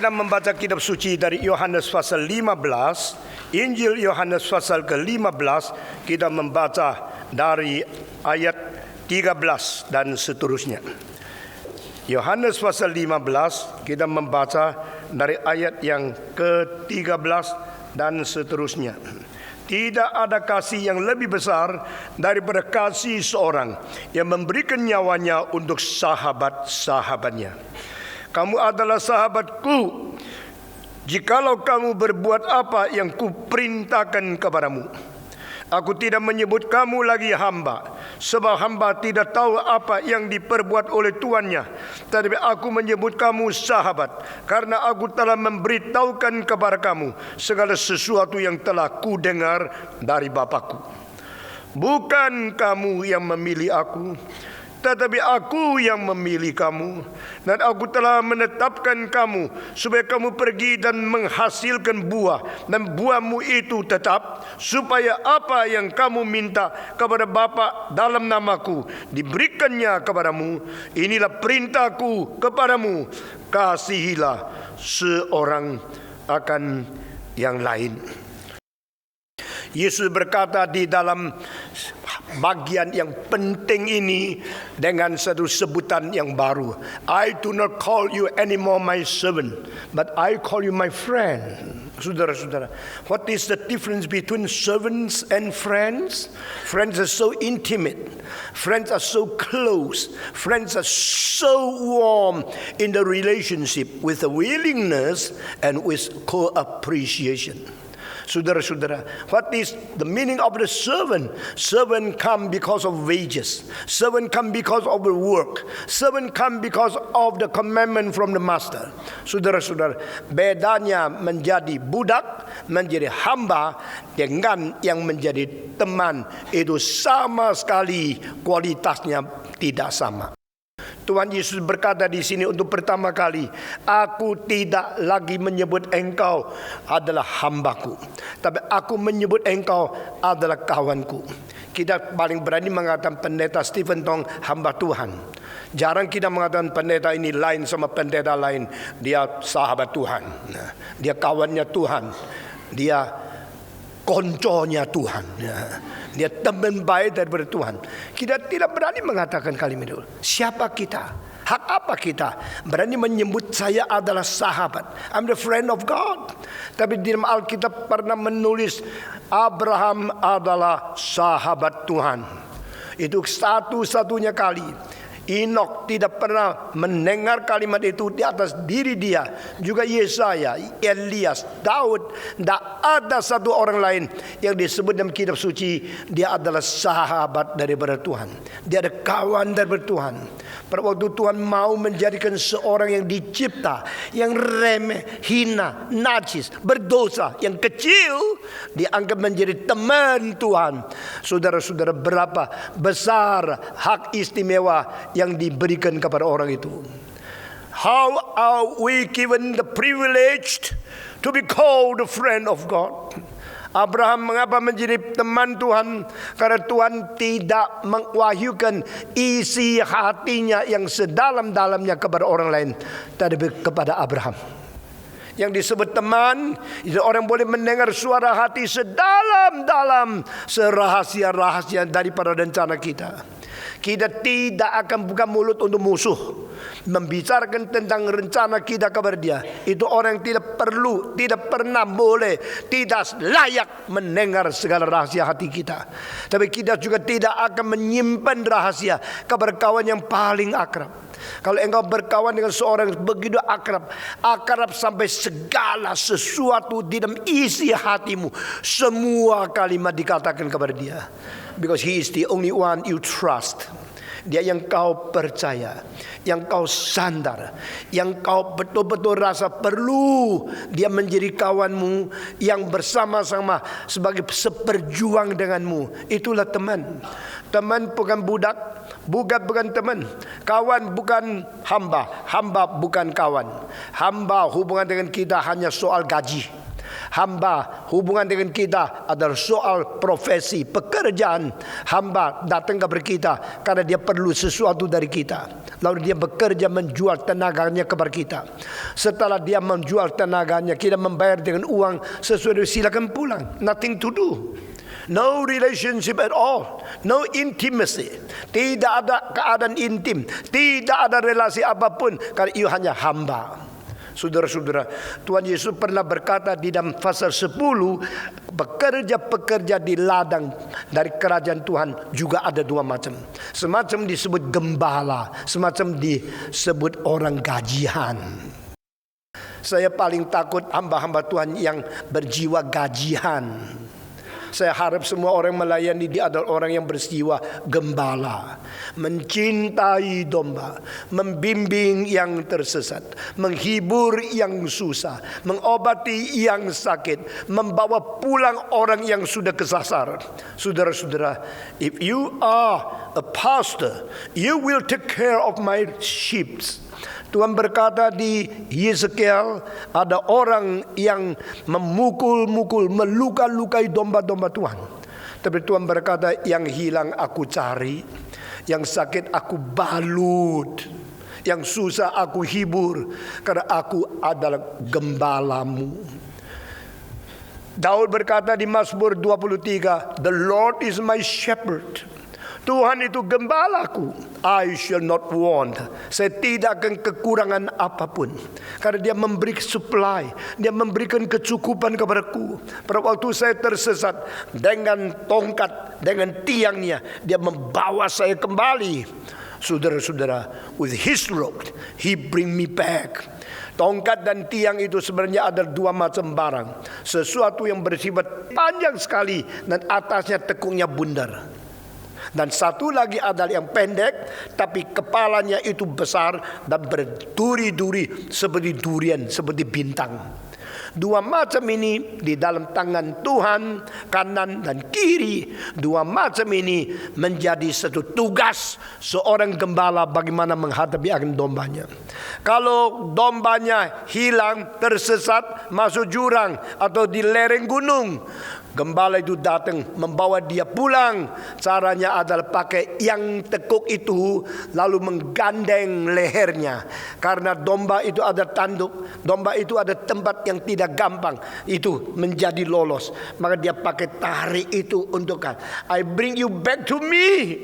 kita membaca kitab suci dari Yohanes pasal 15, Injil Yohanes pasal ke-15, kita membaca dari ayat 13 dan seterusnya. Yohanes pasal 15, kita membaca dari ayat yang ke-13 dan seterusnya. Tidak ada kasih yang lebih besar daripada kasih seorang yang memberikan nyawanya untuk sahabat-sahabatnya. Kamu adalah sahabatku jikalau kamu berbuat apa yang kuperintahkan kepadamu. Aku tidak menyebut kamu lagi hamba, sebab hamba tidak tahu apa yang diperbuat oleh tuannya. Tetapi aku menyebut kamu sahabat, karena aku telah memberitahukan kepada kamu segala sesuatu yang telah kudengar dari Bapa-Ku. Bukan kamu yang memilih aku, tetapi aku yang memilih kamu, dan aku telah menetapkan kamu supaya kamu pergi dan menghasilkan buah, dan buahmu itu tetap, supaya apa yang kamu minta kepada Bapa dalam namaku diberikannya kepadamu. Inilah perintahku kepadamu, kasihilah seorang akan yang lain. Yesus berkata di dalam bagian yang penting ini dengan satu sebutan yang baru. I do not call you anymore my servant, but I call you my friend. Saudara-saudara, what is the difference between servants and friends? Friends are so intimate. Friends are so close. Friends are so warm in the relationship with a willingness and with co-appreciation. Saudara-saudara, what is the meaning of the servant? Servant come because of wages. Servant come because of the work. Servant come because of the commandment from the master. Saudara-saudara, bedanya menjadi budak, menjadi hamba dengan yang menjadi teman itu sama sekali kualitasnya tidak sama. Tuhan Yesus berkata di sini untuk pertama kali, aku tidak lagi menyebut engkau adalah hambaku, tapi aku menyebut engkau adalah kawanku. Kita paling berani mengatakan pendeta Stephen Tong hamba Tuhan. Jarang kita mengatakan pendeta ini lain sama pendeta lain. Dia sahabat Tuhan, dia kawannya Tuhan, dia konconya Tuhan, dia teman baik daripada Tuhan. Kita tidak berani mengatakan kalimat itu. Siapa kita? Hak apa kita berani menyebut saya adalah sahabat? I'm the friend of God. Tapi di dalam Alkitab pernah menulis Abraham adalah sahabat Tuhan. Itu satu-satunya kali. Enoch tidak pernah mendengar kalimat itu di atas diri dia. Juga Yesaya, Elias, Daud. Tidak ada satu orang lain yang disebut dalam kitab suci dia adalah sahabat daripada Tuhan. Dia ada kawan daripada Tuhan. Pada waktu Tuhan mau menjadikan seorang yang dicipta, yang remeh, hina, najis, berdosa, yang kecil, dianggap menjadi teman Tuhan. Saudara-saudara, berapa besar hak istimewa yang diberikan kepada orang itu. How are we given the privilege to be called a friend of God? Abraham mengapa menjadi teman Tuhan? Karena Tuhan tidak mewahyukan isi hatinya yang sedalam-dalamnya kepada orang lain, tetapi kepada Abraham. Yang disebut teman, itu orang boleh mendengar suara hati sedalam-dalam, serahasia-rahasia daripada rencana kita. Kita tidak akan buka mulut untuk musuh, membicarakan tentang rencana kita kepada dia. Itu orang yang tidak perlu, tidak pernah boleh, tidak layak mendengar segala rahasia hati kita. Tapi kita juga tidak akan menyimpan rahasia kepada kawan yang paling akrab. Kalau engkau berkawan dengan seorang yang begitu akrab, akrab sampai segala sesuatu di dalam isi hatimu, semua kalimat dikatakan kepada dia. Because he is the only one you trust. Dia yang kau percaya, yang kau sandar, yang kau betul-betul rasa perlu dia menjadi kawanmu, yang bersama-sama sebagai seperjuang denganmu. Itulah teman. Teman bukan budak, budak bukan teman, kawan bukan hamba, hamba bukan kawan. Hamba hubungan dengan kita hanya soal gaji. Hamba, hubungan dengan kita adalah soal profesi, pekerjaan. Hamba datang kepada kita karena dia perlu sesuatu dari kita. Lalu dia bekerja menjual tenaganya kepada kita. Setelah dia menjual tenaganya, kita membayar dengan uang sesuai, silakan pulang. Nothing to do. No relationship at all. No intimacy. Tidak ada keadaan intim. Tidak ada relasi apapun. Karena ia hanya hamba. Saudara-saudara, Tuhan Yesus pernah berkata di dalam pasal 10, pekerja-pekerja di ladang dari kerajaan Tuhan juga ada dua macam. Semacam disebut gembala, semacam disebut orang gajian. Saya paling takut hamba-hamba Tuhan yang berjiwa gajian. Saya harap semua orang melayani dia adalah orang yang berjiwa gembala, mencintai domba, membimbing yang tersesat, menghibur yang susah, mengobati yang sakit, membawa pulang orang yang sudah kesasar. Saudara-saudara, if you are a pastor, you will take care of my sheep. Tuhan berkata di Yeskiel, ada orang yang memukul-mukul, meluka-lukai domba-domba Tuhan. Tapi Tuhan berkata, yang hilang aku cari, yang sakit aku balut, yang susah aku hibur, karena aku adalah gembalamu. Daud berkata di Mazmur 23, The Lord is my shepherd. Tuhan itu gembalaku, I shall not want. Saya tidak akan kekurangan apapun. Karena dia memberi supply, dia memberikan kecukupan kepadaku. Pada waktu saya tersesat, dengan tongkat, dengan tiangnya, dia membawa saya kembali. Saudara-saudara, with his rod, he bring me back. Tongkat dan tiang itu sebenarnya ada dua macam barang. Sesuatu yang bersifat panjang sekali dan atasnya tekungnya bundar. Dan satu lagi adalah yang pendek, tapi kepalanya itu besar dan berduri-duri seperti durian, seperti bintang. Dua macam ini di dalam tangan Tuhan, kanan dan kiri. Dua macam ini menjadi satu tugas seorang gembala bagaimana menghadapi akan dombanya. Kalau dombanya hilang, tersesat, masuk jurang atau di lereng gunung, gembala itu datang membawa dia pulang. Caranya adalah pakai yang tekuk itu, lalu menggandeng lehernya. Karena domba itu ada tanduk, domba itu ada tempat yang tidak gampang itu menjadi lolos. Maka dia pakai tarik itu untuk I bring you back to me.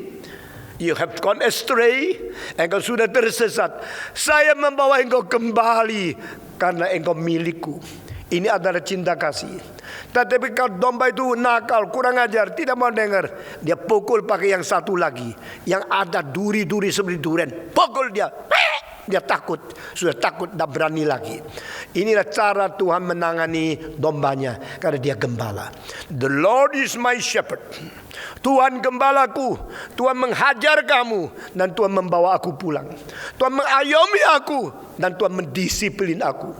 You have gone astray. Engkau sudah tersesat. Saya membawa engkau kembali karena engkau milikku. Ini adalah cinta kasih. Tetapi kalau domba itu nakal, kurang ajar, tidak mau dengar, dia pukul pakai yang satu lagi, yang ada duri-duri seperti durian. Pukul dia, dia takut, sudah takut, tidak berani lagi. Inilah cara Tuhan menangani dombanya, karena dia gembala. The Lord is my shepherd. Tuhan gembalaku, Tuhan menghajar kamu, dan Tuhan membawa aku pulang. Tuhan mengayomi aku, dan Tuhan mendisiplin aku.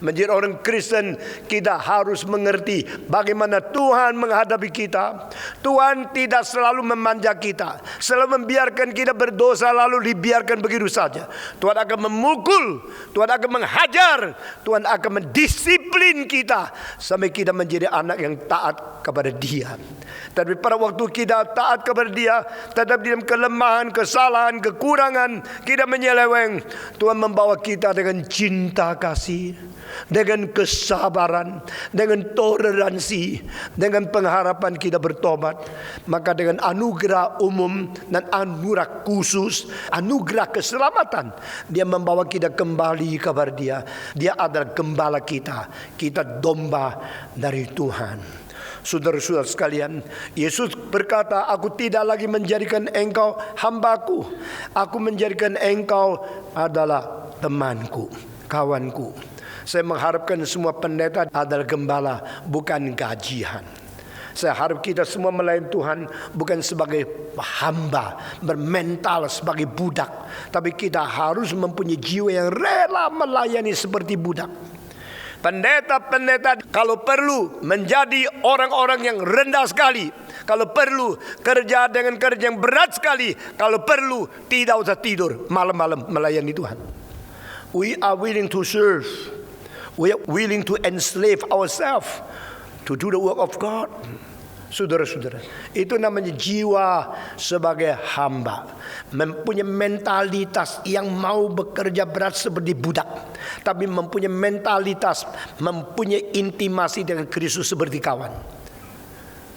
Menjadi orang Kristen, kita harus mengerti bagaimana Tuhan menghadapi kita. Tuhan tidak selalu memanja kita, selalu membiarkan kita berdosa lalu dibiarkan begitu saja. Tuhan akan memukul, Tuhan akan menghajar, Tuhan akan mendisiplin kita sampai kita menjadi anak yang taat kepada Dia. Tapi pada waktu kita taat kepada Dia, tetap dalam kelemahan, kesalahan, kekurangan, kita menyeleweng, Tuhan membawa kita dengan cinta kasih, dengan kesabaran, dengan toleransi, dengan pengharapan kita bertobat. Maka dengan anugerah umum dan anugerah khusus, anugerah keselamatan, Dia membawa kita kembali kepada Dia. Dia adalah gembala kita, kita domba dari Tuhan. Saudara-saudara sekalian, Yesus berkata, aku tidak lagi menjadikan engkau hambaku, aku menjadikan engkau adalah temanku, kawanku. Saya mengharapkan semua pendeta adalah gembala, bukan gajian. Saya harap kita semua melayani Tuhan bukan sebagai hamba, bermental sebagai budak, tapi kita harus mempunyai jiwa yang rela melayani seperti budak. Pendeta-pendeta kalau perlu menjadi orang-orang yang rendah sekali, kalau perlu kerja dengan kerja yang berat sekali, kalau perlu tidak usah tidur malam-malam melayani Tuhan. We are willing to serve. We are willing to enslave ourselves to do the work of God. Saudara-saudara, itu namanya jiwa sebagai hamba. Mempunyai mentalitas yang mau bekerja berat seperti budak, tapi mempunyai mentalitas, mempunyai intimasi dengan Kristus seperti kawan.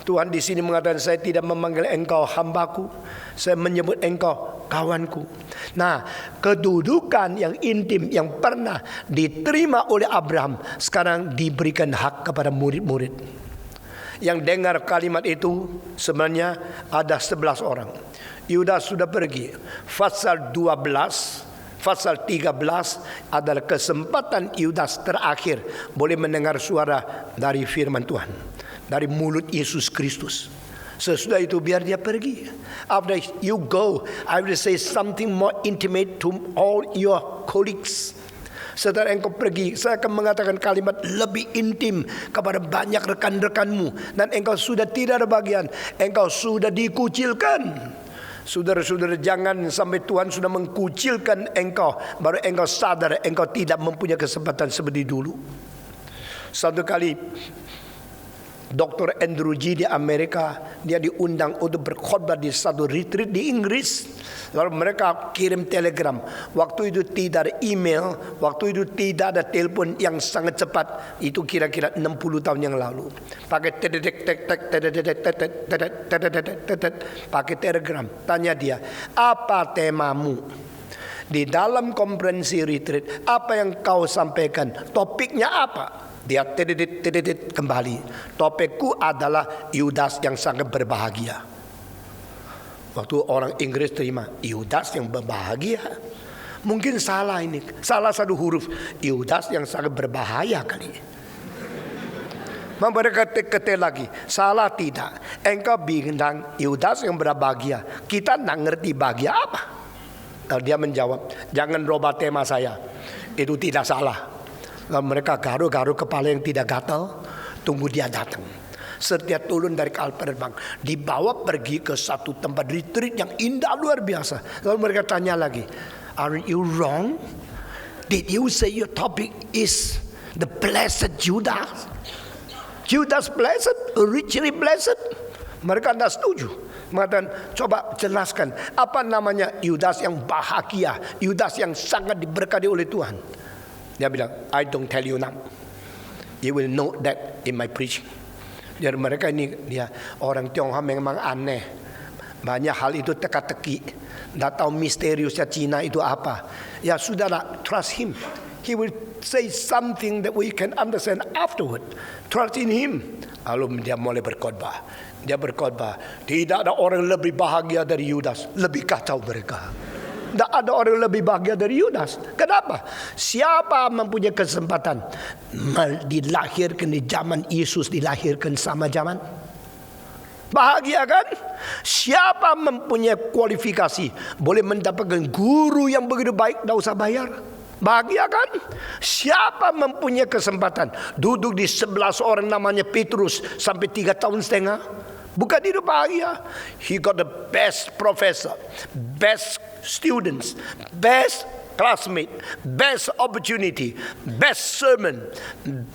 Tuhan di sini mengatakan, saya tidak memanggil engkau hambaku, saya menyebut engkau kawanku. Nah, kedudukan yang intim yang pernah diterima oleh Abraham sekarang diberikan hak kepada murid-murid. Yang dengar kalimat itu sebenarnya ada 11 orang. Yudas sudah pergi. Pasal 12, pasal 13 adalah kesempatan Yudas terakhir boleh mendengar suara dari firman Tuhan, dari mulut Yesus Kristus. Sesudah itu biar dia pergi. After you go, I will say something more intimate to all your colleagues. Setelah engkau pergi, saya akan mengatakan kalimat lebih intim kepada banyak rekan-rekanmu. Dan engkau sudah tidak ada bagian. Engkau sudah dikucilkan. Saudara-saudara, jangan sampai Tuhan sudah mengkucilkan engkau, baru engkau sadar engkau tidak mempunyai kesempatan seperti dulu. Satu kali Dr. Andrew G. di Amerika, dia diundang untuk berkhotbah di satu retreat di Inggris. Lalu mereka kirim telegram. Waktu itu tidak ada email, waktu itu tidak ada telepon yang sangat cepat. Itu kira-kira 60 tahun yang lalu. Pakai pakai telegram. Tanya dia, apa temamu? Di dalam konferensi retreat, apa yang kau sampaikan? Topiknya apa? Dia kembali. Topikku adalah Yudas yang sangat berbahagia. Waktu orang Inggris terima Yudas yang berbahagia, mungkin salah ini, salah satu huruf. Yudas yang sangat berbahaya kali. Mereka ketik lagi, salah tidak. Engkau bilang Yudas yang berbahagia, kita tak ngerti bahagia apa. Lalu dia menjawab, jangan robah tema saya, itu tidak salah. Lalu mereka garu-garu kepala yang tidak gatal, tunggu dia datang. Setiap turun dari kapal terbang, dibawa pergi ke satu tempat retreat yang indah luar biasa. Lalu mereka tanya lagi, aren't you wrong? Did you say your topic is the blessed Judas? Judas blessed, richly blessed? Mereka tidak setuju. Mengatakan, coba jelaskan apa namanya Yudas yang bahagia, Yudas yang sangat diberkati oleh Tuhan. Dia bilang, I don't tell you now. You will know that in my preaching. Jadi mereka ini, dia orang Tionghoa memang aneh. Banyak hal itu teka-teki. Tidak tahu misteriusnya Cina itu apa. Ya sudahlah, trust him. He will say something that we can understand afterward. Trust in him. Lalu dia mulai berkhotbah. Dia berkhotbah, tidak ada orang lebih bahagia dari Yudas. Lebih kacau mereka. Tidak ada orang lebih bahagia dari Yudas. Kenapa? Siapa mempunyai kesempatan dilahirkan di zaman Yesus, dilahirkan sama zaman? Bahagia kan? Siapa mempunyai kualifikasi boleh mendapatkan guru yang begitu baik, tidak usah bayar? Bahagia kan? Siapa mempunyai kesempatan duduk di 11 orang namanya Petrus sampai 3 tahun setengah? Bukan hidup bahagia. He got the best professor, best students, best classmate, best opportunity, best sermon,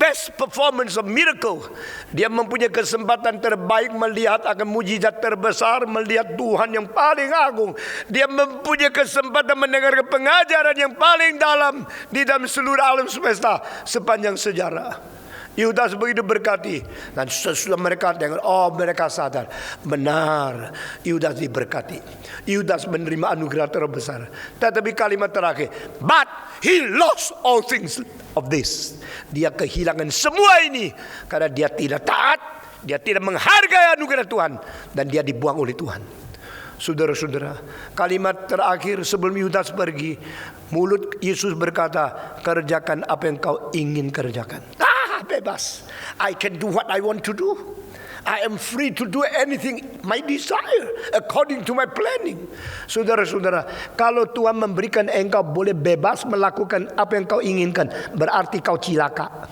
best performance of miracle. Dia mempunyai kesempatan terbaik melihat akan mujizat terbesar, melihat Tuhan yang paling agung. Dia mempunyai kesempatan mendengar pengajaran yang paling dalam di dalam seluruh alam semesta sepanjang sejarah. Yudas begitu berkati, dan sesudah mereka dengar, oh mereka sadar, benar Yudas diberkati. Yudas menerima anugerah terbesar. Tetapi kalimat terakhir, but he lost all things of this. Dia kehilangan semua ini karena dia tidak taat, dia tidak menghargai anugerah Tuhan, dan dia dibuang oleh Tuhan. Saudara-saudara, kalimat terakhir sebelum Yudas pergi, mulut Yesus berkata, kerjakan apa yang kau ingin kerjakan. Bebas. I can do what I want to do. I am free to do anything my desire according to my planning. Saudara-saudara, kalau Tuhan memberikan engkau boleh bebas melakukan apa yang kau inginkan, berarti kau cilaka.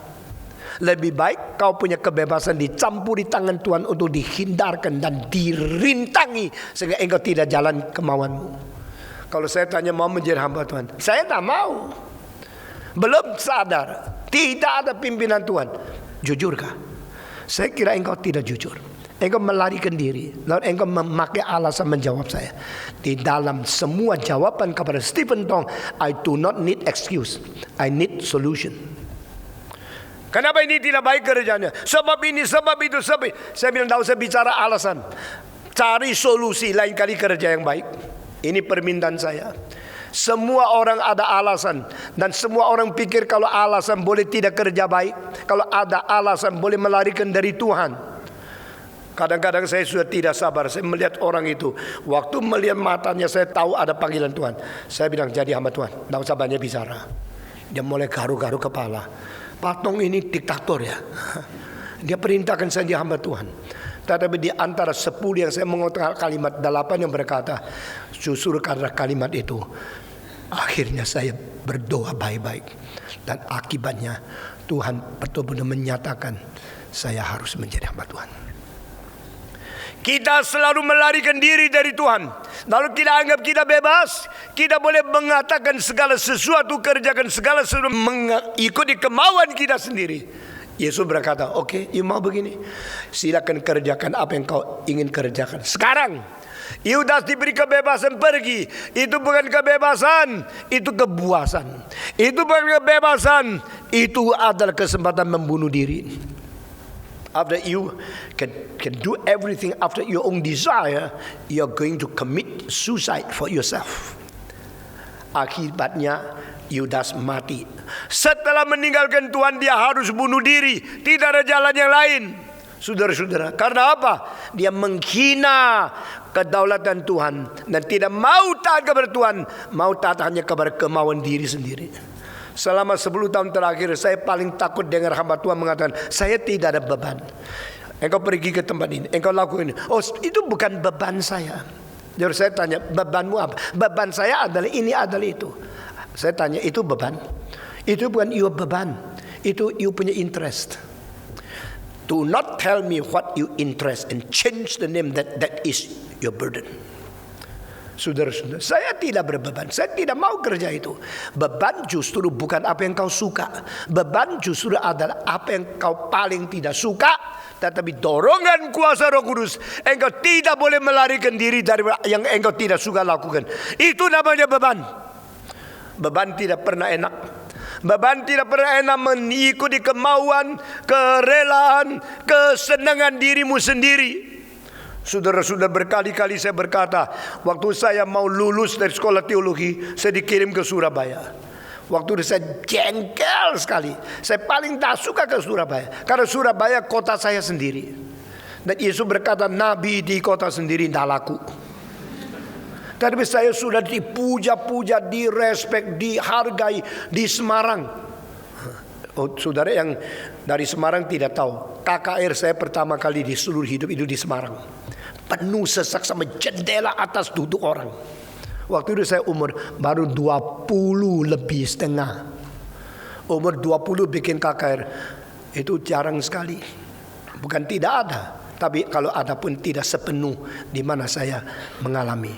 Lebih baik kau punya kebebasan dicampuri tangan Tuhan untuk dihindarkan dan dirintangi sehingga engkau tidak jalan kemauanmu. Kalau saya tanya mau menjadi hamba Tuhan, saya tak mau. Belum sadar Tidak ada pimpinan Tuhan. Jujurkah? Saya kira engkau tidak jujur. Engkau melarikan diri, lalu engkau memakai alasan menjawab saya. Di dalam semua jawaban kepada Stephen Tong, I do not need excuse, I need solution. Kenapa ini tidak baik kerjanya? Sebab ini, sebab itu, sebab itu. Saya bilang tidak usah bicara alasan. Cari solusi, lain kali kerja yang baik. Ini permintaan saya. Semua orang ada alasan, dan semua orang pikir kalau alasan boleh tidak kerja baik, kalau ada alasan boleh melarikan dari Tuhan. Kadang-kadang saya sudah tidak sabar. Saya melihat orang itu, waktu melihat matanya saya tahu ada panggilan Tuhan. Saya bilang, jadi hamba Tuhan, tidak usah banyak bicara. Dia mulai garu-garu kepala. Pak Tong ini diktator ya. Dia perintahkan saya jadi hamba Tuhan. Tetapi di antara 10 yang saya mengutarakan kalimat 8 yang berkata, justru karena kalimat itu, akhirnya saya berdoa baik-baik. Dan akibatnya Tuhan betul-betul menyatakan saya harus menjadi hamba Tuhan. Kita selalu melarikan diri dari Tuhan. Lalu kita anggap kita bebas. Kita boleh mengatakan segala sesuatu, kerjakan segala sesuatu, mengikuti kemauan kita sendiri. Yesus berkata, oke, you mau begini, silakan kerjakan apa yang kau ingin kerjakan. Sekarang Yudas diberi kebebasan pergi. Itu bukan kebebasan, itu kepuasan. Itu bukan kebebasan, itu adalah kesempatan membunuh diri. After you can do everything after your own desire, you're going to commit suicide for yourself. Akibatnya Yudas mati. Setelah meninggalkan Tuhan, dia harus bunuh diri. Tidak ada jalan yang lain, saudara-saudara. Karena apa? Dia menghina kedaulatan Tuhan dan tidak mau taat kepada Tuhan, mau taat hanya kepada kemauan diri sendiri. Selama 10 tahun terakhir, saya paling takut dengar hamba Tuhan mengatakan, saya tidak ada beban. Engkau pergi ke tempat ini, engkau lakukan ini. Oh, itu bukan beban saya. Jadi saya tanya, bebanmu apa? Beban saya adalah ini, adalah itu. Saya tanya, itu beban? Itu bukan your beban, itu you punya interest. Do not tell me what you interest and change the name that is your burden. Saudara-saudara, saya tidak berbeban. Saya tidak mau kerja itu. Beban justru bukan apa yang kau suka. Beban justru adalah apa yang kau paling tidak suka. Tetapi dorongan kuasa Roh Kudus, engkau tidak boleh melarikan diri dari yang engkau tidak suka lakukan. Itu namanya beban. Beban tidak pernah enak. Beban tidak pernah enak mengikuti kemauan, kerelaan, kesenangan dirimu sendiri. Saudara-saudara, berkali-kali saya berkata, waktu saya mau lulus dari sekolah teologi, saya dikirim ke Surabaya. Waktu itu saya jengkel sekali. Saya paling tak suka ke Surabaya, karena Surabaya kota saya sendiri. Dan Yesus berkata, nabi di kota sendiri tidak laku. Tapi saya sudah dipuja-puja, direspek, dihargai di Semarang. Oh, saudara yang dari Semarang tidak tahu, KKR saya pertama kali di seluruh hidup itu di Semarang. Penuh sesak sama jendela atas duduk orang. Waktu itu saya umur baru 20 lebih setengah. Umur 20 bikin KKR itu jarang sekali. Bukan tidak ada, tapi kalau ada pun tidak sepenuh di mana saya mengalami.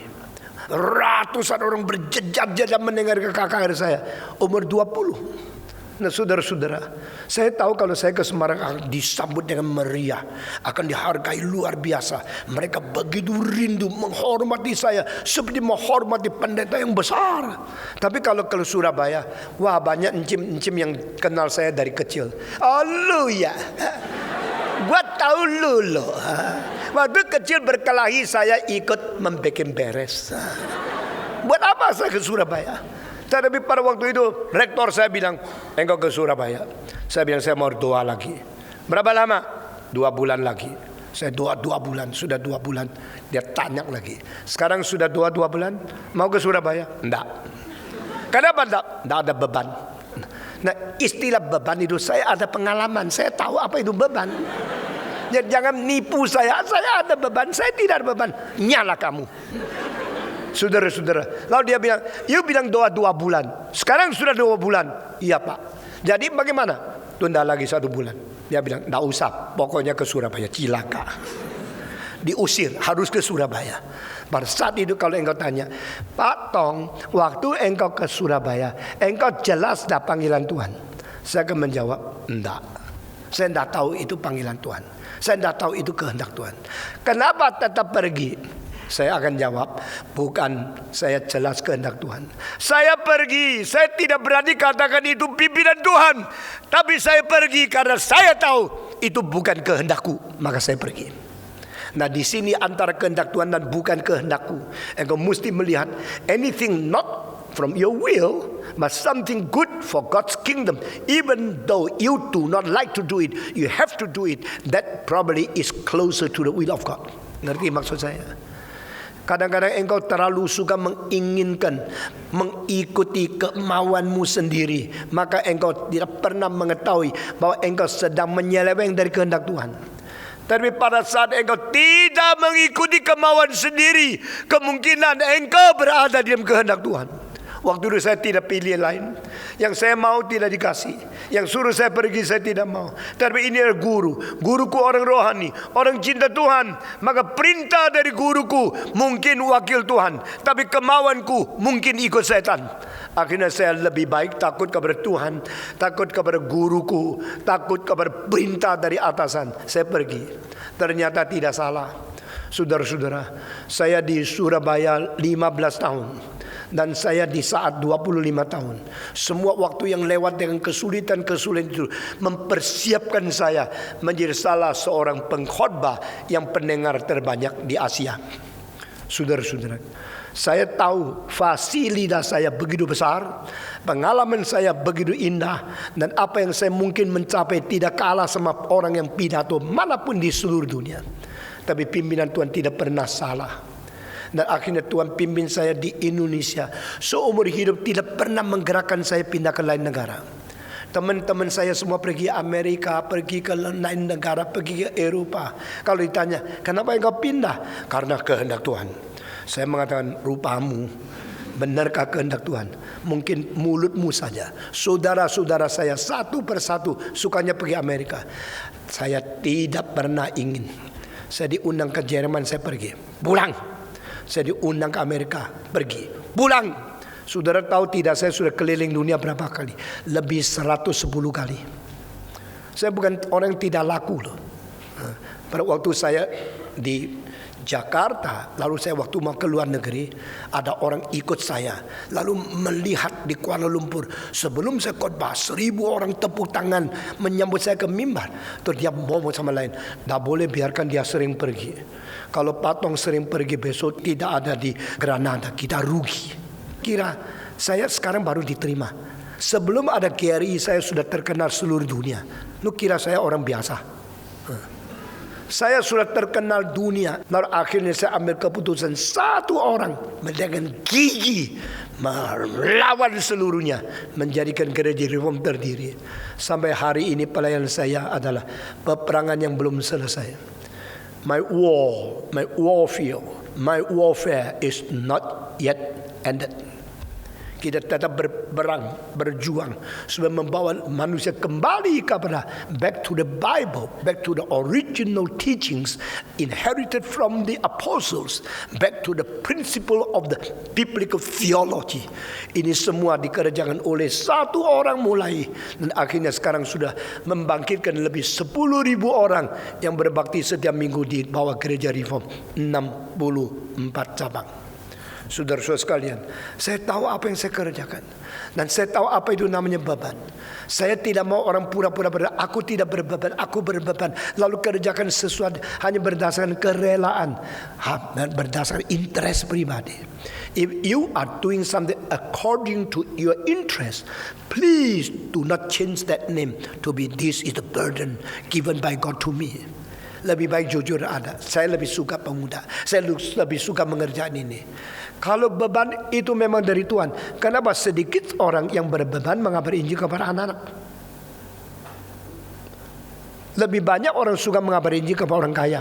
Ratusan orang berjejak-jejak mendengar ke KKR saya umur 20. Nah, saudara-saudara, saya tahu kalau saya ke Semarang akan disambut dengan meriah, akan dihargai luar biasa. Mereka begitu rindu menghormati saya seperti menghormati pendeta yang besar. Tapi kalau ke Surabaya, wah, banyak encim-encim yang kenal saya dari kecil. Oh, lu ya, buat tahu lu loh. Waktu kecil berkelahi saya ikut membikin beres. Buat apa saya ke Surabaya? Tapi pada waktu itu rektor saya bilang, engkau ke Surabaya. Saya bilang, saya mau doa lagi. Berapa lama? 2 bulan lagi. Saya doa 2 bulan. Sudah 2 bulan. Dia tanya lagi, sekarang sudah 2 bulan, mau ke Surabaya? Enggak. Kenapa enggak? Enggak ada beban. Nah, istilah beban itu saya ada pengalaman. Saya tahu apa itu beban. Jadi jangan nipu saya ada beban. Saya tidak ada beban. Nyala kamu. Saudara-saudara, lalu dia bilang, you bilang doa 2 bulan, sekarang sudah 2 bulan. Iya Pak, jadi bagaimana? Tunda lagi 1 bulan. Dia bilang, tidak usah, pokoknya ke Surabaya. Cilaka, diusir, harus ke Surabaya. Pada saat itu kalau engkau tanya, Pak Tong, waktu engkau ke Surabaya, engkau jelas dah panggilan Tuhan. Saya akan menjawab, enggak. Saya tidak tahu itu panggilan Tuhan. Saya tidak tahu itu kehendak Tuhan. Kenapa tetap pergi? Saya akan jawab, bukan saya jelas kehendak Tuhan. Saya pergi, saya tidak berani katakan itu pimpinan Tuhan. Tapi saya pergi karena saya tahu itu bukan kehendakku, maka saya pergi. Nah, di sini antara kehendak Tuhan dan bukan kehendakku, engkau mesti melihat anything not from your will, but something good for God's kingdom. Even though you do not like to do it, you have to do it. That probably is closer to the will of God. Ngerti maksud saya? Kadang-kadang engkau terlalu suka menginginkan, mengikuti kemauanmu sendiri, maka engkau tidak pernah mengetahui bahwa engkau sedang menyeleweng dari kehendak Tuhan. Tapi pada saat engkau tidak mengikuti kemauan sendiri, kemungkinan engkau berada di dalam kehendak Tuhan. Waktu itu saya tidak pilih lain. Yang saya mau tidak dikasih. Yang suruh saya pergi saya tidak mau. Tapi ini adalah guru. Guruku orang rohani, orang cinta Tuhan. Maka perintah dari guruku mungkin wakil Tuhan, tapi kemauanku mungkin ikut setan. Akhirnya saya lebih baik takut kepada Tuhan, takut kepada guruku, takut kepada perintah dari atasan. Saya pergi. Ternyata tidak salah. Saudara-saudara, saya di Surabaya 15 tahun. Dan saya di saat 25 tahun. Semua waktu yang lewat dengan kesulitan-kesulitan itu mempersiapkan saya menjadi salah seorang pengkhotbah yang pendengar terbanyak di Asia. Saudara-saudara, saya tahu fasilitas saya begitu besar, pengalaman saya begitu indah, dan apa yang saya mungkin mencapai tidak kalah sama orang yang pidato manapun di seluruh dunia. Tapi pimpinan Tuhan tidak pernah salah. Dan akhirnya Tuhan pimpin saya di Indonesia. Seumur hidup tidak pernah menggerakkan saya pindah ke lain negara. Teman-teman saya semua pergi Amerika, pergi ke lain negara, pergi ke Eropa. Kalau ditanya, kenapa engkau pindah? Karena kehendak Tuhan. Saya mengatakan, rupamu, benarkah kehendak Tuhan? Mungkin mulutmu saja. Saudara-saudara saya satu persatu sukanya pergi Amerika. Saya tidak pernah ingin. Saya diundang ke Jerman, saya pergi. Pulang. Saya diundang ke Amerika, pergi, pulang. Saudara tahu tidak, saya sudah keliling dunia berapa kali? Lebih 110 kali. Saya bukan orang yang tidak laku loh. Pada waktu saya di Jakarta, lalu saya waktu mau ke luar negeri, ada orang ikut saya, lalu melihat di Kuala Lumpur. Sebelum saya khotbah, 1000 orang tepuk tangan menyambut saya ke mimbar. Terus dia ngomong sama lain, tidak boleh biarkan dia sering pergi. Kalau Patong sering pergi, besok tidak ada di Granada, kita rugi. Kira saya sekarang baru diterima. Sebelum ada GRI saya sudah terkenal seluruh dunia. Lu kira saya orang biasa? Saya sudah terkenal dunia. Lalu akhirnya saya ambil keputusan, satu orang dengan gigi melawan seluruhnya, menjadikan gereja Reform terdiri. Sampai hari ini pelayanan saya adalah peperangan yang belum selesai. My warfare is not yet ended. Kita tetap berjuang supaya membawa manusia kembali kepada back to the Bible, back to the original teachings inherited from the apostles, back to the principle of the biblical theology. Ini semua dikerjakan oleh satu orang mulai, dan akhirnya sekarang sudah membangkitkan lebih 10.000 orang yang berbakti setiap minggu di bawah gereja Reform 64 cabang. Saudara-saudara sekalian, saya tahu apa yang saya kerjakan, dan saya tahu apa itu namanya beban. Saya tidak mau orang pura-pura aku tidak berbeban, aku berbeban, lalu kerjakan sesuatu hanya berdasarkan kerelaan, berdasarkan interest pribadi. If you are doing something according to your interest, please do not change that name to be this is the burden given by God to me. Lebih baik jujur ada. Saya lebih suka pemuda. Saya lebih suka mengerjakan ini. Kalau beban itu memang dari Tuhan, kenapa sedikit orang yang berbeban mengabari Injil kepada anak-anak? Lebih banyak orang suka mengabari Injil kepada orang kaya.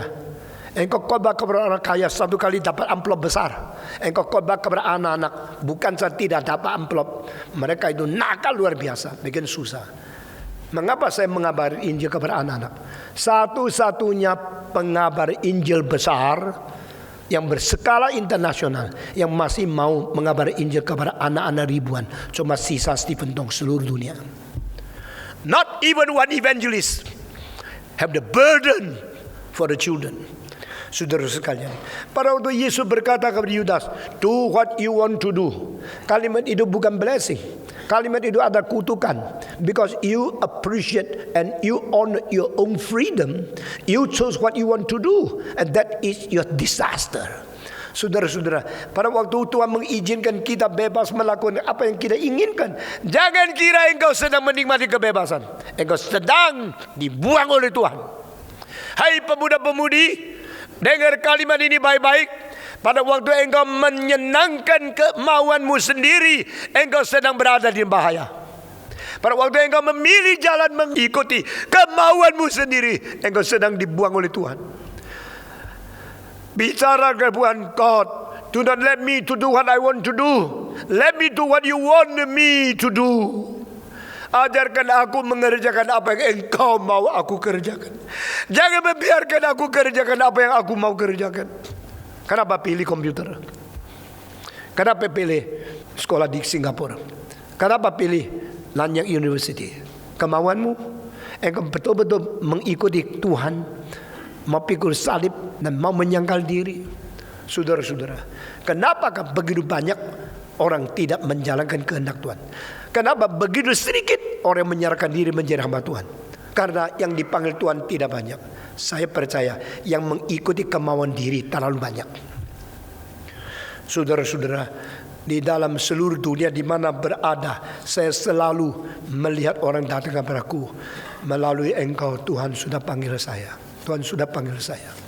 Engkau khotbah kepada orang kaya, satu kali dapat amplop besar. Engkau khotbah kepada anak-anak, bukan saja tidak dapat amplop. Mereka itu nakal luar biasa, bikin susah. Mengapa saya mengabari Injil kepada anak-anak? Satu-satunya pengabar Injil besar yang berskala internasional yang masih mau mengabar Injil kepada anak-anak ribuan, cuma sisa Stephen Tong seluruh dunia. Not even one evangelist have the burden for the children. Saudara sekalian, pada waktu Yesus berkata kepada Yudas, do what you want to do. Kalimat itu bukan blessing. Kalimat itu ada kutukan. Because you appreciate and you honor your own freedom, you chose what you want to do, and that is your disaster. Saudara-saudara, pada waktu Tuhan mengizinkan kita bebas melakukan apa yang kita inginkan, jangan kira engkau sedang menikmati kebebasan. Engkau sedang dibuang oleh Tuhan. Hai pemuda-pemudi, dengar kalimat ini baik-baik. Pada waktu engkau menyenangkan kemauanmu sendiri, engkau sedang berada di bahaya. Pada waktu engkau memilih jalan mengikuti kemauanmu sendiri, engkau sedang dibuang oleh Tuhan. Bicara ke Tuhan, God, do not let me to do what I want to do. Let me do what you want me to do. Ajarkan aku mengerjakan apa yang engkau mau aku kerjakan. Jangan membiarkan aku kerjakan apa yang aku mau kerjakan. Kenapa pilih komputer? Kenapa pilih sekolah di Singapura? Kenapa pilih Nanyang University? Kemauanmu? Engkau betul-betul mengikuti Tuhan, mau pikul salib dan mau menyangkal diri. Saudara-saudara, kenapakah begitu banyak orang tidak menjalankan kehendak Tuhan? Kenapa begitu sedikit orang menyerahkan diri menjadi hamba Tuhan? Karena yang dipanggil Tuhan tidak banyak. Saya percaya yang mengikuti kemauan diri terlalu banyak. Saudara-saudara, di dalam seluruh dunia di mana berada, saya selalu melihat orang datang kepadaku, melalui engkau Tuhan sudah panggil saya. Tuhan sudah panggil saya.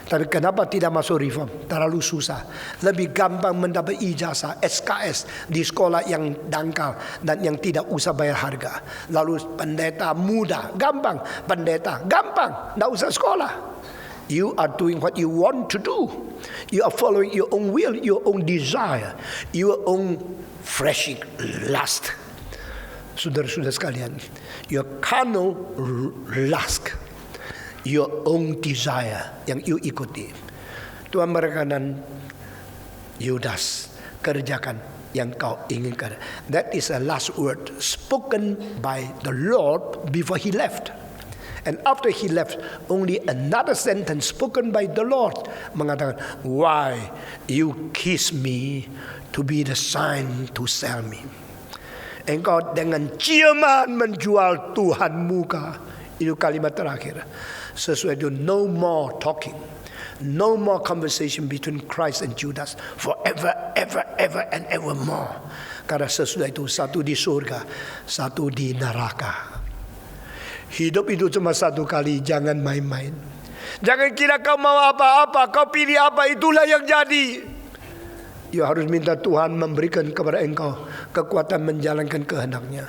Tapi kenapa tidak masuk reform? Terlalu susah. Lebih gampang mendapat ijazah SKS di sekolah yang dangkal dan yang tidak usah bayar harga. Lalu pendeta muda, gampang. Pendeta, gampang. Tidak usah sekolah. You are doing what you want to do. You are following your own will, your own desire, your own fresh lust. Saudara-saudara sekalian, your carnal lust, your own desire yang you ikuti. Tuhan berkanan, Yudas, kerjakan yang kau inginkan. That is a last word spoken by the Lord before he left. And after he left, only another sentence spoken by the Lord mengatakan, why you kiss me to be the sign to sell me. Engkau dengan ciuman menjual Tuhan muka. Itu kalimat terakhir. Sesuai dengan no more talking, no more conversation between Christ and Judas forever, ever, ever and evermore. Karena sesudah itu satu di surga, satu di neraka. Hidup itu cuma satu kali, jangan main-main. Jangan kira kau mau apa-apa, kau pilih apa itulah yang jadi. You harus minta Tuhan memberikan kepada engkau kekuatan menjalankan kehendaknya.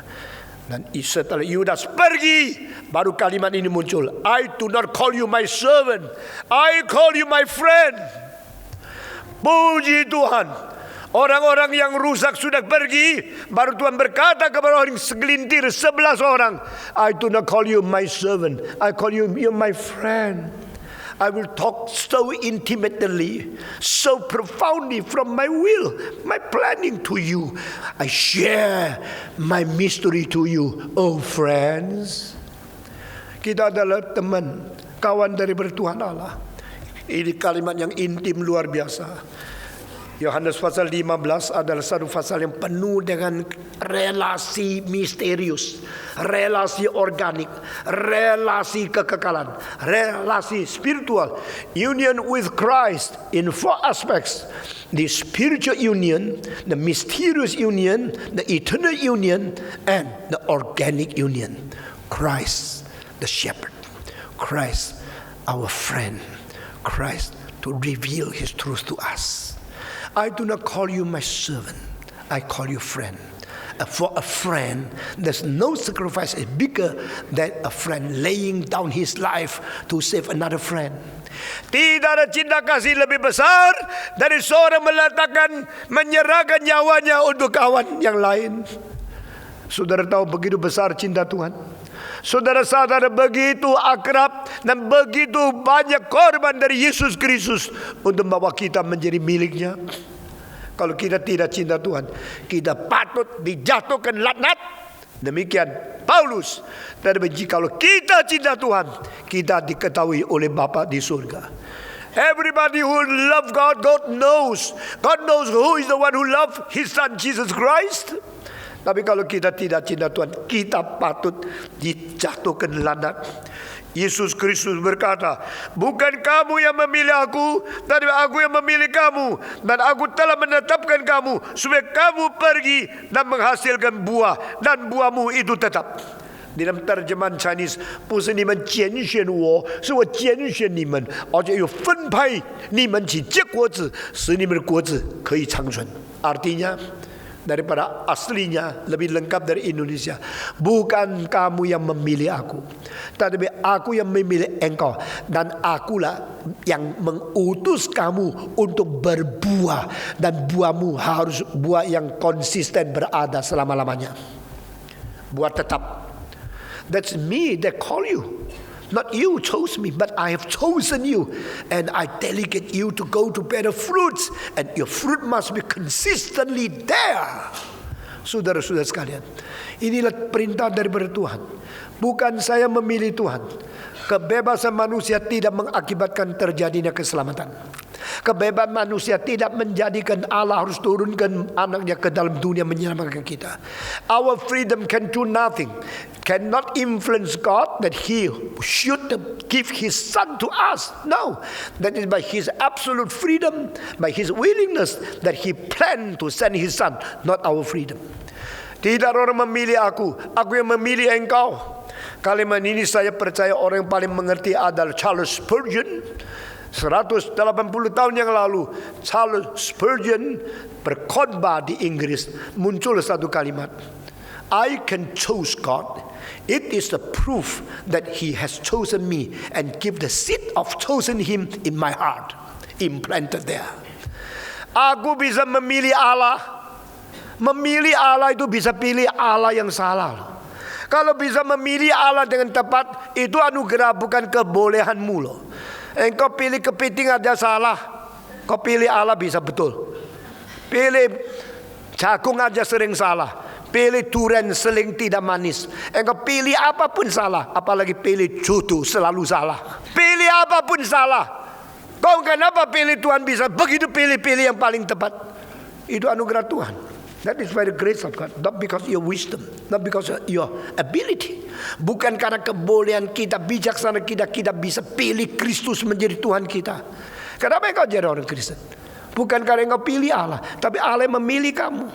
Dan setelah Yudas pergi, baru kalimat ini muncul. I do not call you my servant, I call you my friend. Puji Tuhan. Orang-orang yang rusak sudah pergi, baru Tuhan berkata kepada orang segelintir 11 orang, I do not call you my servant, I call you my friend. I will talk so intimately, so profoundly from my will, my planning to you. I share my mystery to you, oh friends. Kita adalah teman, kawan dari Tuhan Allah. Ini kalimat yang intim luar biasa. Yohanes pasal 15 adalah satu pasal yang penuh dengan relasi misterius, relasi organik, relasi kekekalan, relasi spiritual. Union with Christ in 4 aspects. The spiritual union, the mysterious union, the eternal union, and the organic union. Christ, the shepherd. Christ, our friend. Christ, to reveal his truth to us. I do not call you my servant, I call you friend. For a friend, there's no sacrifice is bigger than a friend laying down his life to save another friend. Tidak ada cinta kasih lebih besar dari seorang menyerahkan nyawanya untuk kawan yang lain. Saudara tahu begitu besar cinta Tuhan. Saudara sadar begitu akrab dan begitu banyak korban dari Yesus Kristus untuk membawa kita menjadi miliknya. Kalau kita tidak cinta Tuhan, kita patut dijatuhkan laknat Demikian Paulus. Tetapi jikalau kita cinta Tuhan, kita diketahui oleh Bapa di surga. Everybody who love God, God knows. God knows who is the one who love His Son Jesus Christ. Tapi kalau kita tidak cinta Tuhan, kita patut dijatuhkan laknat. Yesus Kristus berkata, bukan kamu yang memilih aku, tapi aku yang memilih kamu. Dan aku telah menetapkan kamu supaya kamu pergi dan menghasilkan buah, dan buahmu itu tetap. Di dalam terjemahan Chinese, 不是你们拣选我，是我拣选你们，而且有分派你们去结果子，使你们的果子可以长存。Artinya, daripada aslinya lebih lengkap dari Indonesia. Bukan kamu yang memilih aku, tetapi aku yang memilih engkau, dan akulah yang mengutus kamu untuk berbuah, dan buahmu harus buah yang konsisten berada selama-lamanya, buah tetap. That's me that call you. Not you chose me, but I have chosen you, and I delegate you to go to bear fruits, and your fruit must be consistently there. Saudara-saudara sekalian, inilah perintah daripada Tuhan. Bukan saya memilih Tuhan. Kebebasan manusia tidak mengakibatkan terjadinya keselamatan. Kebebasan manusia tidak menjadikan Allah harus turunkan anaknya ke dalam dunia menyelamatkan kita. Our freedom can do nothing, cannot influence God that He should give His Son to us. No, that is by His absolute freedom, by His willingness that He planned to send His Son, not our freedom. Tidak orang memilih aku yang memilih engkau. Kalimat ini saya percaya orang yang paling mengerti adalah Charles Spurgeon. 180 tahun yang lalu Charles Spurgeon berkhotbah di Inggris. Muncul satu kalimat, I can choose God. It is the proof that He has chosen me and give the seed of chosen Him in my heart, implanted there. Aku bisa memilih Allah. Memilih Allah itu bisa pilih Allah yang salah. Kalau bisa memilih Allah dengan tepat, itu anugerah, bukan kebolehanmu loh. Engkau pilih kepiting aja salah, kau pilih Allah bisa betul. Pilih jagung aja sering salah, pilih durian sering tidak manis. Engkau pilih apapun salah, apalagi pilih jodoh selalu salah. Pilih apapun salah. Kau kenapa pilih Tuhan bisa begitu pilih-pilih yang paling tepat? Itu anugerah Tuhan. That is by the grace of God, not because your wisdom, not because your ability. Bukan karena kebolehan kita, bijaksana kita bisa pilih Kristus menjadi Tuhan kita. Kenapa engkau jadi orang Kristen? Bukan karena engkau pilih Allah, tapi Allah yang memilih kamu.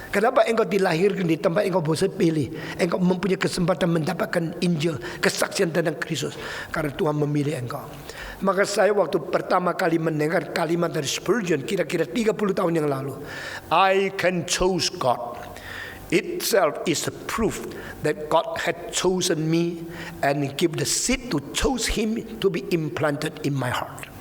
Kenapa engkau dilahirkan di tempat engkau bisa pilih? Engkau mempunyai kesempatan mendapatkan Injil, kesaksian tentang Kristus, karena Tuhan memilih engkau. Maka saya waktu pertama kali mendengar kalimat dari Spurgeon, kira-kira 30 tahun yang lalu, I can choose God. Itself is a proof that God had chosen me and give the seed to choose Him to be implanted in my heart.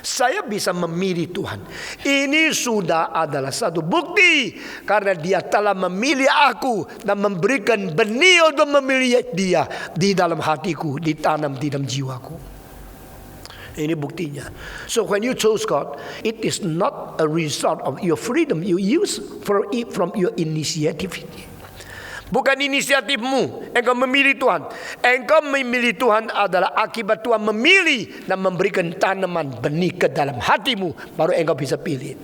Saya bisa memilih Tuhan. Ini sudah adalah satu bukti, karena Dia telah memilih aku dan memberikan benih untuk memilih Dia di dalam hatiku, ditanam di dalam jiwaku. Ini buktinya. So when you chose God, it is not a result of your freedom you use from your initiative. Bukan inisiatifmu engkau memilih Tuhan. Engkau memilih Tuhan adalah akibat Tuhan memilih dan memberikan tanaman benih ke dalam hatimu, baru engkau bisa pilih.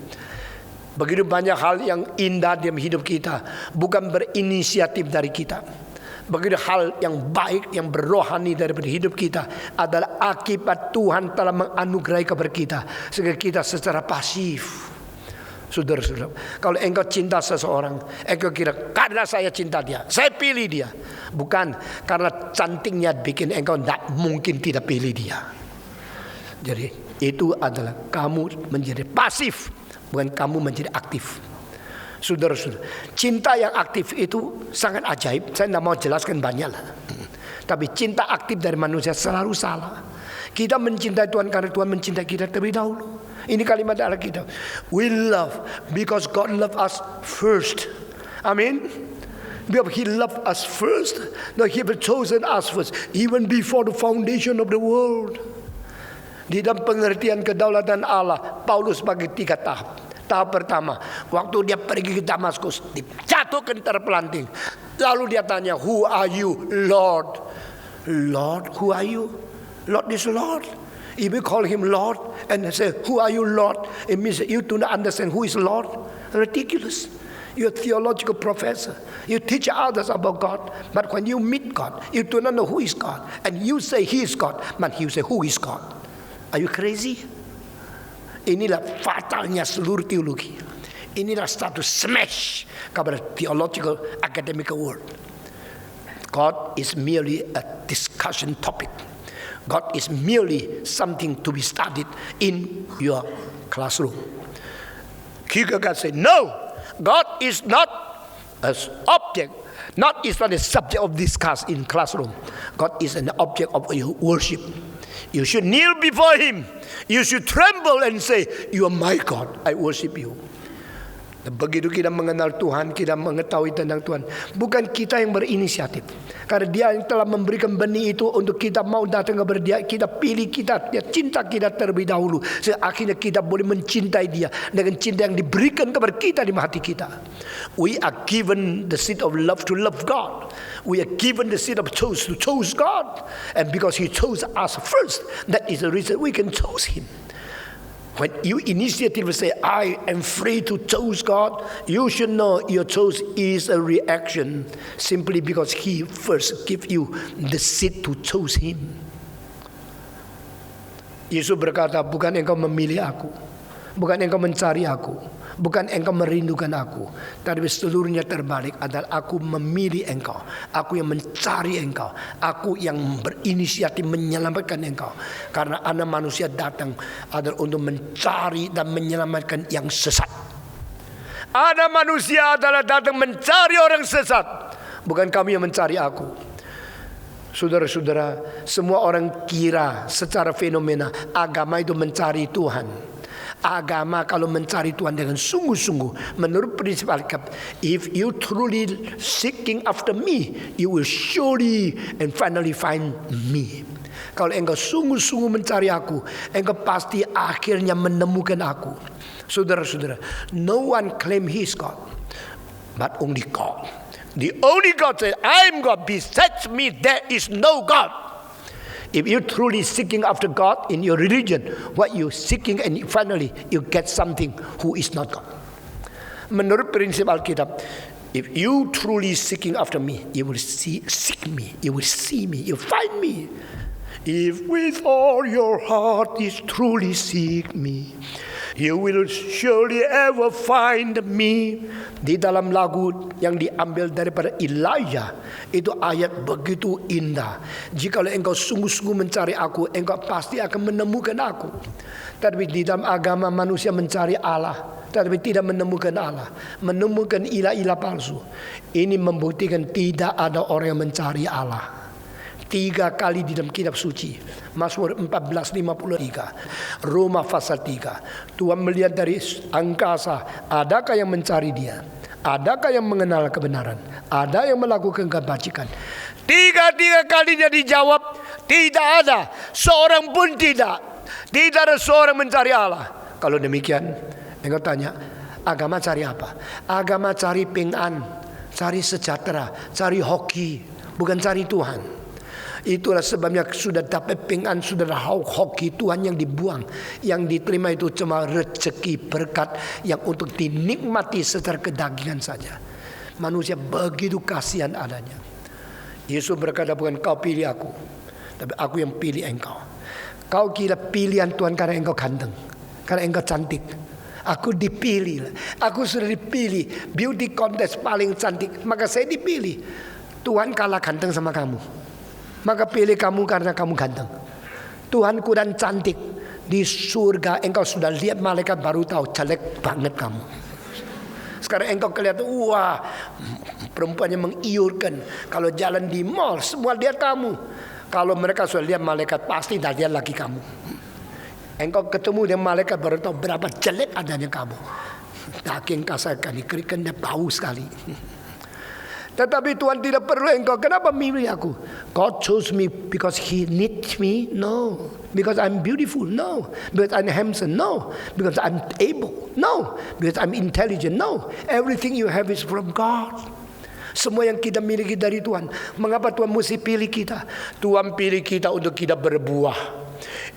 Begitu banyak hal yang indah dalam hidup kita bukan berinisiatif dari kita. Begitu hal yang baik, yang berrohani daripada hidup kita adalah akibat Tuhan telah menganugerahi kepada kita, sehingga kita secara pasif. Saudara-saudara, kalau engkau cinta seseorang, engkau kira karena saya cinta dia, saya pilih dia. Bukan karena cantiknya bikin engkau tidak mungkin tidak pilih dia. Jadi itu adalah kamu menjadi pasif, bukan kamu menjadi aktif. Saudara-saudara, cinta yang aktif itu sangat ajaib. Saya tidak mau jelaskan banyak lah. Tapi cinta aktif dari manusia selalu salah. Kita mencintai Tuhan karena Tuhan mencintai kita terlebih dahulu. Ini kalimat Alkitab. We love because God loved us first. Amin. Because He loved us first. No, He has chosen us first, even before the foundation of the world. Di dalam pengertian kedaulatan Allah, Paulus bagi 3 tahap. Tahap pertama, waktu dia pergi ke Damaskus, dijatuhkan terpelanting. Lalu dia tanya, who are you, Lord? Lord, who are you? Lord is Lord. If you call him Lord and say, who are you, Lord? It means you do not understand who is Lord. Ridiculous. You're a theological professor. You teach others about God. But when you meet God, you do not know who is God. And you say he is God, but he will say who is God. Are you crazy? Inilah fatalnya seluruh teologi. Inilah status smash kepada theological academic world. God is merely a discussion topic. God is merely something to be studied in your classroom. Kierkegaard said, no, God is not an object, is not a subject of discuss in classroom. God is an object of your worship. You should kneel before him. You should tremble and say, you are my God, I worship you. Begitu kita mengenal Tuhan, kita mengetahui tentang Tuhan, bukan kita yang berinisiatif. Karena dia yang telah memberikan benih itu untuk kita mau datang kepada dia. Kita pilih, dia cinta kita terlebih dahulu. Sehingga akhirnya kita boleh mencintai dia dengan cinta yang diberikan kepada kita di hati kita. We are given the seed of love to love God. We are given the seed of choice to choose God. And because he chose us first, that is the reason we can choose him. When you initiatively say, I am free to choose God, you should know your choice is a reaction simply because he first gave you the seed to choose him. Yesus berkata, bukan engkau memilih aku, bukan engkau mencari aku, bukan engkau merindukan aku, tapi seluruhnya terbalik adalah aku memilih engkau, aku yang mencari engkau, aku yang berinisiatif menyelamatkan engkau. Karena anak manusia datang adalah untuk mencari dan menyelamatkan yang sesat. Anak manusia adalah datang mencari orang sesat, bukan kami yang mencari aku. Saudara-saudara, semua orang kira secara fenomena agama itu mencari Tuhan. Agama kalau mencari Tuhan dengan sungguh-sungguh, menurut prinsip Alkitab, if you truly seeking after me, you will surely and finally find me. Kalau engkau sungguh-sungguh mencari aku, engkau pasti akhirnya menemukan aku. Saudara-saudara, no one claim he is God, but only God. The only God said, I am God. Besides me, there is no God. If you're truly seeking after God in your religion, what you're seeking and finally you get something who is not God. Menurut prinsip Alkitab, if you truly seeking after me, you will seek me, you will see me, you find me. If with all your heart is truly seek me, you will surely ever find me. Di dalam lagu yang diambil daripada Elijah, itu ayat begitu indah. Jikalau engkau sungguh-sungguh mencari aku, engkau pasti akan menemukan aku. Tapi di dalam agama manusia mencari Allah, tapi tidak menemukan Allah, menemukan ilah-ilah palsu. Ini membuktikan tidak ada orang yang mencari Allah. 3 kali di dalam kitab suci, Mazmur 14:53, Roma pasal 3, Tuhan melihat dari angkasa, adakah yang mencari dia, adakah yang mengenal kebenaran, ada yang melakukan kebajikan. 3 kalinya dijawab, tidak ada, seorang pun tidak ada seorang mencari Allah. Kalau demikian, engkau tanya, agama cari apa? Agama cari pengan, cari sejahtera, cari hoki, bukan cari Tuhan. Itulah sebabnya sudah dapat pengan, sudah hoki Tuhan yang dibuang. Yang diterima itu cuma rezeki berkat yang untuk dinikmati secara kedagingan saja. Manusia begitu kasihan adanya. Yesus berkata, bukan kau pilih aku, tapi aku yang pilih engkau. Kau kira pilihan Tuhan karena engkau ganteng, karena engkau cantik. Aku dipilih, aku sudah dipilih. Beauty contest paling cantik, maka saya dipilih. Tuhan kalah ganteng sama kamu, maka pilih kamu karena kamu ganteng. Tuhan kurang cantik. Di surga engkau sudah lihat malaikat baru tahu jelek banget kamu. Sekarang engkau kelihatan, wah, perempuannya mengiurkan. Kalau jalan di mall semua lihat kamu. Kalau mereka sudah lihat malaikat pasti tidak lihat lagi kamu. Engkau ketemu dengan malaikat baru tahu berapa jelek adanya kamu. Daging kasar kali, kerikannya bau sekali. Tetapi Tuhan tidak perlu engkau. Kenapa milih aku? God chose me because He needs me? No. Because I'm beautiful? No. Because I'm handsome? No. Because I'm able? No. Because I'm intelligent? No. Everything you have is from God. Semua yang kita miliki dari Tuhan. Mengapa Tuhan mesti pilih kita? Tuhan pilih kita untuk kita berbuah.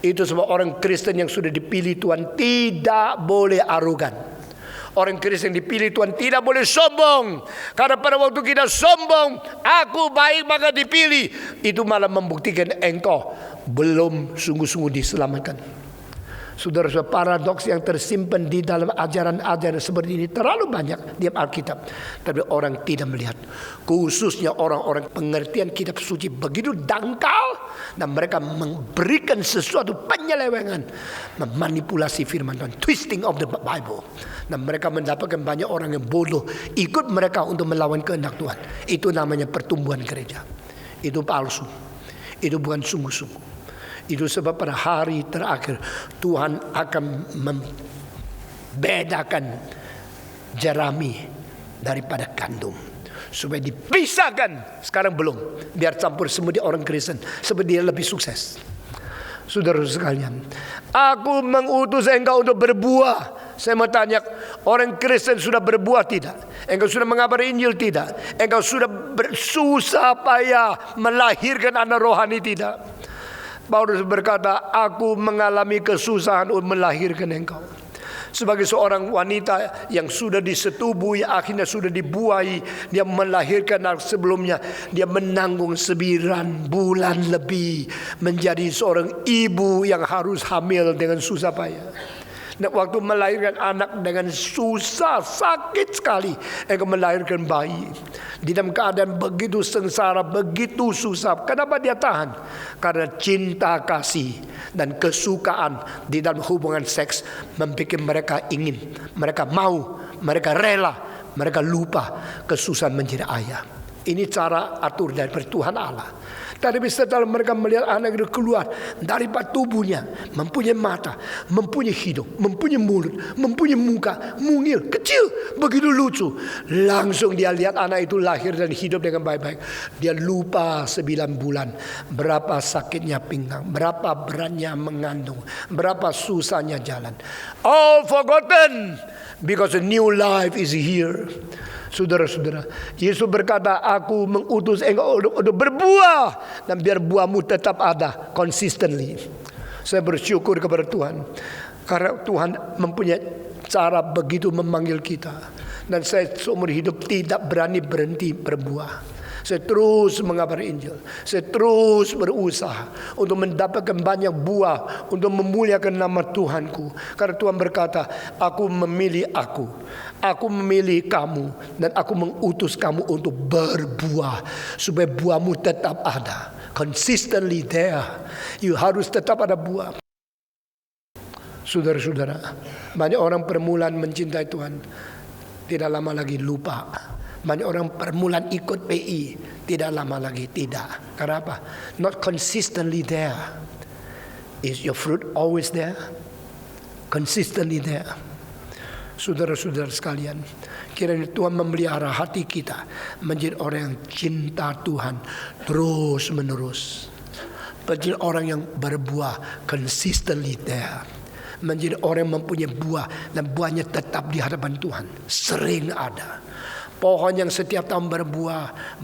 Itu sebab orang Kristen yang sudah dipilih Tuhan tidak boleh arogan. Orang Kristen yang dipilih Tuhan tidak boleh sombong. Karena pada waktu kita sombong, aku baik maka dipilih, itu malah membuktikan engkau belum sungguh-sungguh diselamatkan. Saudara-saudara, paradoks yang tersimpan di dalam ajaran-ajaran seperti ini terlalu banyak di Alkitab, tapi orang tidak melihat. Khususnya orang-orang pengertian kitab suci begitu dangkal, dan mereka memberikan sesuatu penyelewengan, memanipulasi firman Tuhan, twisting of the Bible. Dan mereka mendapatkan banyak orang yang bodoh ikut mereka untuk melawan kehendak Tuhan. Itu namanya pertumbuhan gereja. Itu palsu. Itu bukan sungguh-sungguh. Itu sebab pada hari terakhir Tuhan akan membedakan jerami daripada gandum, supaya dipisahkan. Sekarang belum, biar campur semua di orang Kristen, sebab dia lebih sukses. Saudara sekalian, aku mengutus engkau untuk berbuah. Saya mau tanya, orang Kristen sudah berbuah tidak? Engkau sudah mengabari Injil tidak? Engkau sudah bersusah payah melahirkan anak rohani tidak? Paulus berkata, aku mengalami kesusahan untuk melahirkan engkau. Sebagai seorang wanita yang sudah disetubui, akhirnya sudah dibuahi, dia melahirkan anak sebelumnya. Dia menanggung 9 bulan lebih menjadi seorang ibu yang harus hamil dengan susah payah. Dan waktu melahirkan anak dengan susah, sakit sekali, engkau melahirkan bayi di dalam keadaan begitu sengsara, begitu susah. Kenapa dia tahan? Karena cinta kasih dan kesukaan di dalam hubungan seks membuat mereka ingin, mereka mau, mereka rela, mereka lupa kesusahan menjadi ayah. Ini cara atur dari Tuhan Allah. Tapi setelah mereka melihat anak itu keluar dari tubuhnya, mempunyai mata, mempunyai hidung, mempunyai mulut, mempunyai muka, mungil, kecil, begitu lucu. Langsung dia lihat anak itu lahir dan hidup dengan baik-baik. Dia lupa 9 bulan berapa sakitnya pinggang, berapa beratnya mengandung, berapa susahnya jalan. All forgotten because a new life is here. Saudara-saudara, Yesus berkata, aku mengutus engkau untuk berbuah, dan biar buahmu tetap ada consistently. Saya bersyukur kepada Tuhan, karena Tuhan mempunyai cara begitu memanggil kita. Dan saya seumur hidup tidak berani berhenti berbuah. Saya terus mengabari Injil. Saya terus berusaha untuk mendapatkan banyak buah, untuk memuliakan nama Tuhanku. Karena Tuhan berkata, aku memilih aku memilih kamu, dan aku mengutus kamu untuk berbuah, supaya buahmu tetap ada. Consistently there. You harus tetap ada buah. Saudara-saudara, banyak orang permulaan mencintai Tuhan, tidak lama lagi lupa. Banyak orang permulaan ikut PI, tidak lama lagi tidak. Kenapa? Not consistently there. Is your fruit always there? Consistently there. Saudara-saudara sekalian, kiranya Tuhan memelihara hati kita menjadi orang yang cinta Tuhan terus menerus. Menjadi orang yang berbuah consistently there. Menjadi orang yang mempunyai buah, dan buahnya tetap di hadapan Tuhan. Sering ada. Pohon yang setiap tahun berbuah.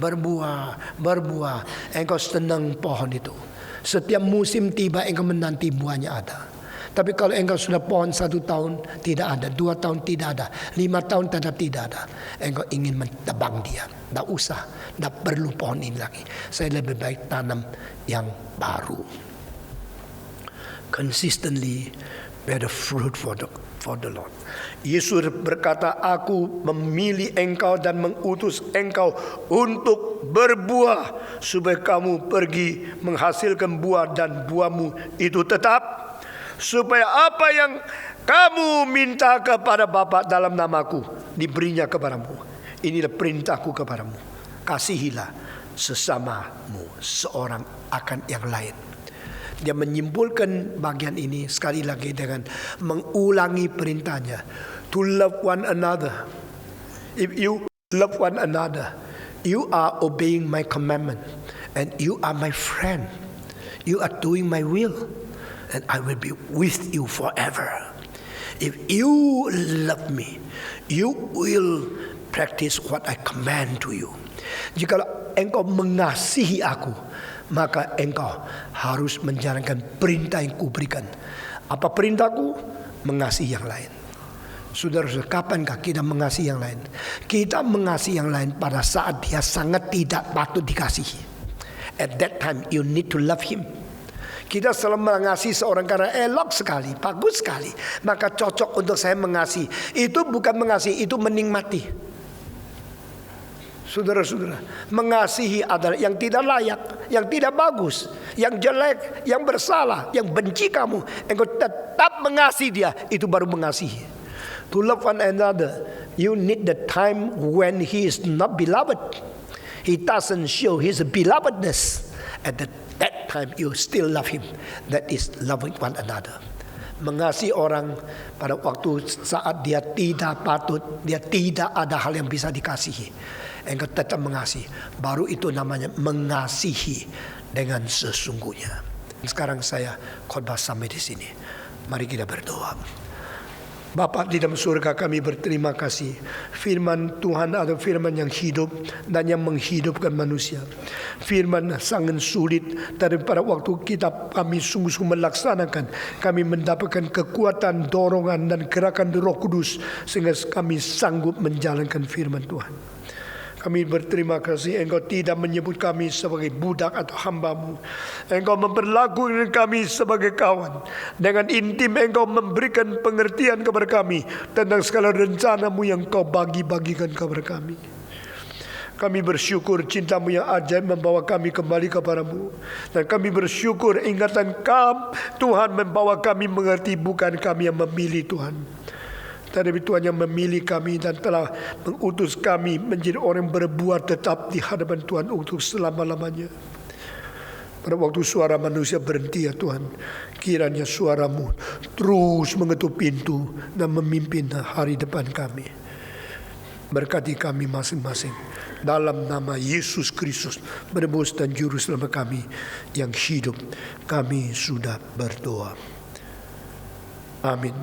Engkau senang pohon itu. Setiap musim tiba engkau menanti buahnya ada. Tapi kalau engkau sudah pohon 1 tahun tidak ada, 2 tahun tidak ada, 5 tahun tetap tidak ada, engkau ingin mentebang dia. Tidak usah, tidak perlu pohon ini lagi. Saya lebih baik tanam yang baru. Consistently bear the fruit for the Lord. Yesus berkata, aku memilih engkau dan mengutus engkau untuk berbuah, supaya kamu pergi menghasilkan buah, dan buahmu itu tetap, supaya apa yang kamu minta kepada Bapa dalam namaku diberinya kepadamu. Inilah perintahku kepadamu, kasihilah sesamamu seorang akan yang lain. Dia menyimpulkan bagian ini sekali lagi dengan mengulangi perintahnya, to love one another. If you love one another, you are obeying my commandment, and you are my friend. You are doing my will, and I will be with you forever. If you love me, you will practice what I command to you. Jikalau engkau mengasihi aku, maka engkau harus menjalankan perintah yang kuberikan. Apa perintahku? Mengasihi yang lain. Saudara-saudara, kapankah kita mengasihi yang lain? Kita mengasihi yang lain pada saat dia sangat tidak patut dikasihi. At that time you need to love him. Kita selalu mengasihi seorang karena elok sekali, bagus sekali, maka cocok untuk saya mengasihi. Itu bukan mengasihi, itu menikmati. Saudara-saudara, mengasihi adalah yang tidak layak, yang tidak bagus, yang jelek, yang bersalah, yang benci kamu. Engkau tetap mengasihi dia, itu baru mengasihi. To love one another, you need the time when he is not beloved. He doesn't show his belovedness. At that time you still love him. That is loving one another. Mengasihi orang pada waktu saat dia tidak patut, dia tidak ada hal yang bisa dikasihi, engkau tetap mengasihi. Baru itu namanya mengasihi dengan sesungguhnya. Sekarang saya khotbah sampai di sini. Mari kita berdoa. Bapa di dalam surga, kami berterima kasih. Firman Tuhan adalah firman yang hidup dan yang menghidupkan manusia. Firman sangat sulit, tapi pada waktu kami sungguh-sungguh melaksanakan, kami mendapatkan kekuatan, dorongan dan gerakan Roh Kudus sehingga kami sanggup menjalankan firman Tuhan. Kami berterima kasih engkau tidak menyebut kami sebagai budak atau hambamu. Engkau memperlakukan kami sebagai kawan. Dengan intim engkau memberikan pengertian kepada kami tentang segala rencanamu yang kau bagi-bagikan kepada kami. Kami bersyukur cintamu yang ajaib membawa kami kembali kepadamu. Dan kami bersyukur ingatan Tuhan membawa kami mengerti bukan kami yang memilih Tuhan. Tetapi Tuhan yang memilih kami dan telah mengutus kami menjadi orang berbuat tetap di hadapan Tuhan untuk selama-lamanya. Pada waktu suara manusia berhenti ya Tuhan, kiranya suaramu terus mengetuk pintu dan memimpin hari depan kami. Berkati kami masing-masing. Dalam nama Yesus Kristus, penebus dan juru selamat kami yang hidup, kami sudah berdoa. Amin.